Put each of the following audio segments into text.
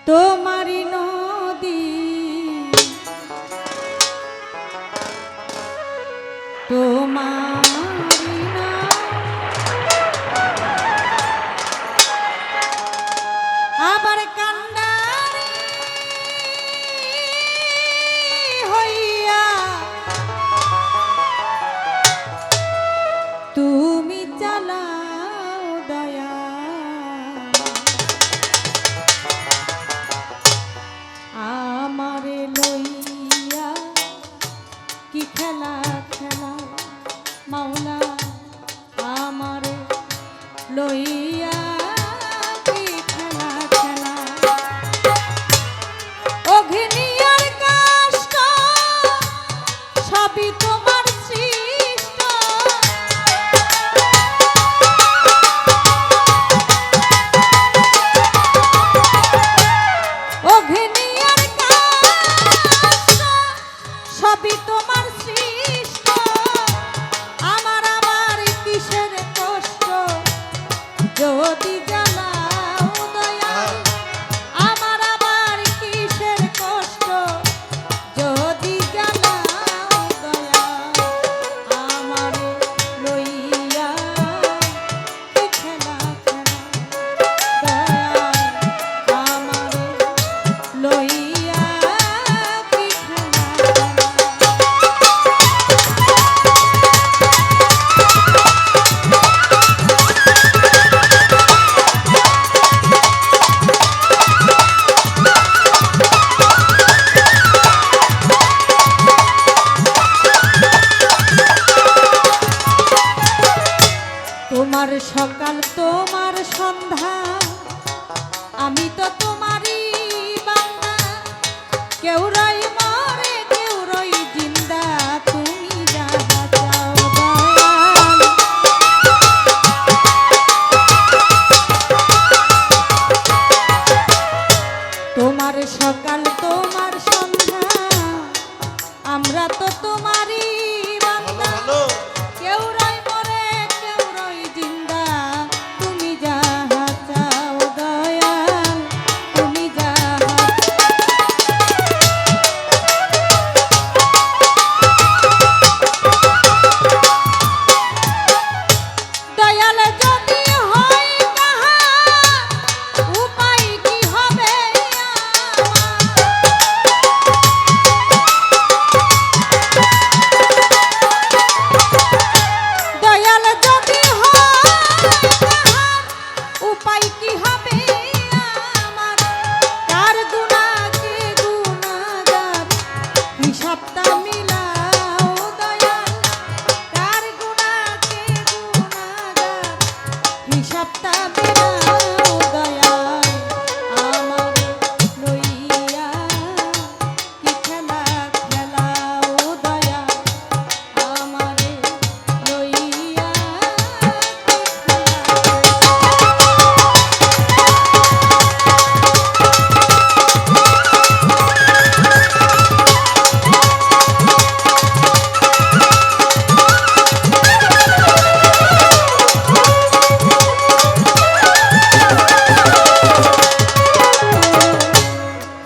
তোমারি নদী তোমারি না আবার কান্ডারি হইয়া তুমি চালাও দয়া আমারে লইয়া কি খেলা খেলা মাওলা আমারে লইয়া কি খেলা খেলা অঘিনিয়ার কষ্ট সবই তোমার সৃষ্ট অঘিনিয়ার কষ্ট সবই তোমার সৃষ্ট আমার আবার কিসের কষ্ট যদি জ্বালাও দয়াল আমার আবার কিসের কষ্ট যদি জ্বালাও দয়াল আমারে লইয়া কি খেলা খেলা দয়াল আমারে লইয়া কি খেলা তোমার সকাল তোমার সন্ধ্যা আমি তো তোমারই বান্দা কেউ রই মরে কেউ রই জিন্দা তুমি যাহা চাও দয়াল তোমার সকাল তোমার সন্ধ্যা আমরা তো তোমারই বান্দা কেউ রই মরে কেউ রই জিন্দা তুমি যাহা চাও দয়াল তুমি যাহা দয়াল যদি হয় কাহার উপায় কি হবে দয়াল যদি হয় কাহার উপায় কি হবে আমার কার গুনাহকে গুনাহগার হিসাবটা মিলাও দয়াল কার গুনাহকে গুনাহগার হিসাবটা মিলাও দয়াল আমার লইয়া কি খেলা খেলাও দয়াল আমারে লইয়া কি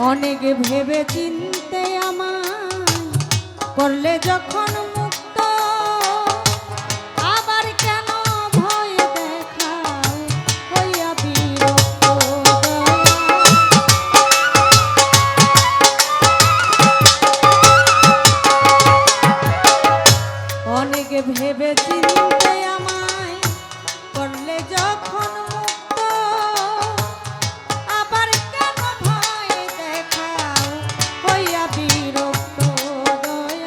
অনেক ভেবে চিনতে আমায় করলে যখন মুক্ত আবার কেন ভয় দেখাও হইয়া বিরক্ত অনেক ভেবে চিনতে আমায় করলে যখন মুক্ত আবার কেন ভয় দেখাও হইয়া বিরক্ত দয়াল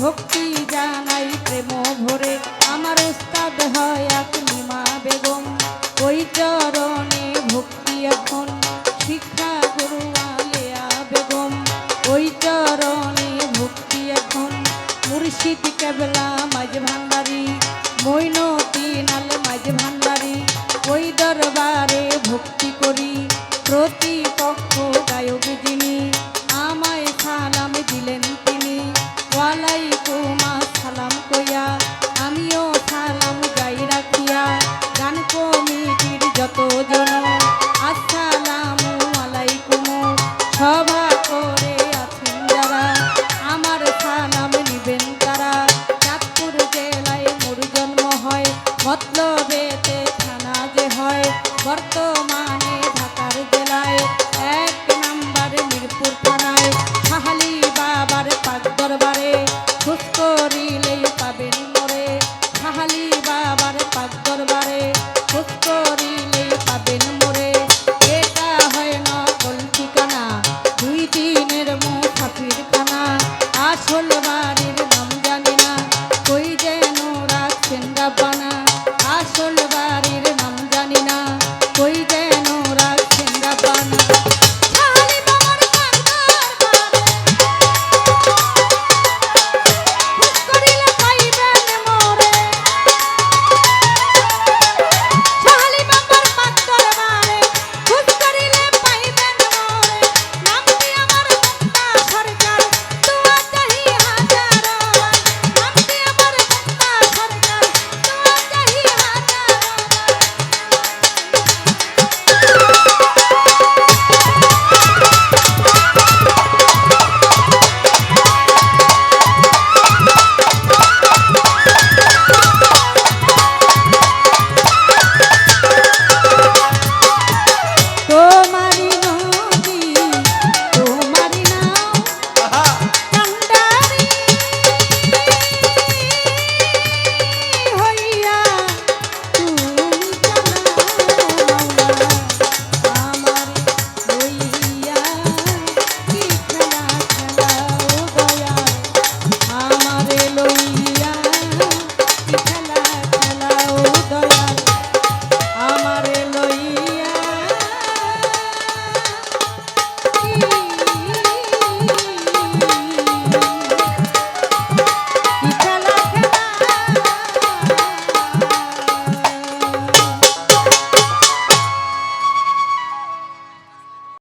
ভক্তি জানাই প্রেম ভরে আমার উস্তাদ হয় আকলিমা বেগম ওই চরণে ভক্তি এখন শিক্ষা গুরু আলেয়া বেগম ওই চরণে ভক্তি এখন মুর্শিদ কেবলা মাঝ ভান্ডারি মৈনতি নাল মাঝ ভান্ডারি ওই দরবারে ভক্তি করি প্রতিপক্ষ গায়ক যিনি আমায় সালাম দিলেন তিনি ওয়ালাইকুম আসসালাম কইয়া আমিও সালাম গাই রাখিয়া গান কমিটির যত জন আসসালামু আলাইকুম সবাই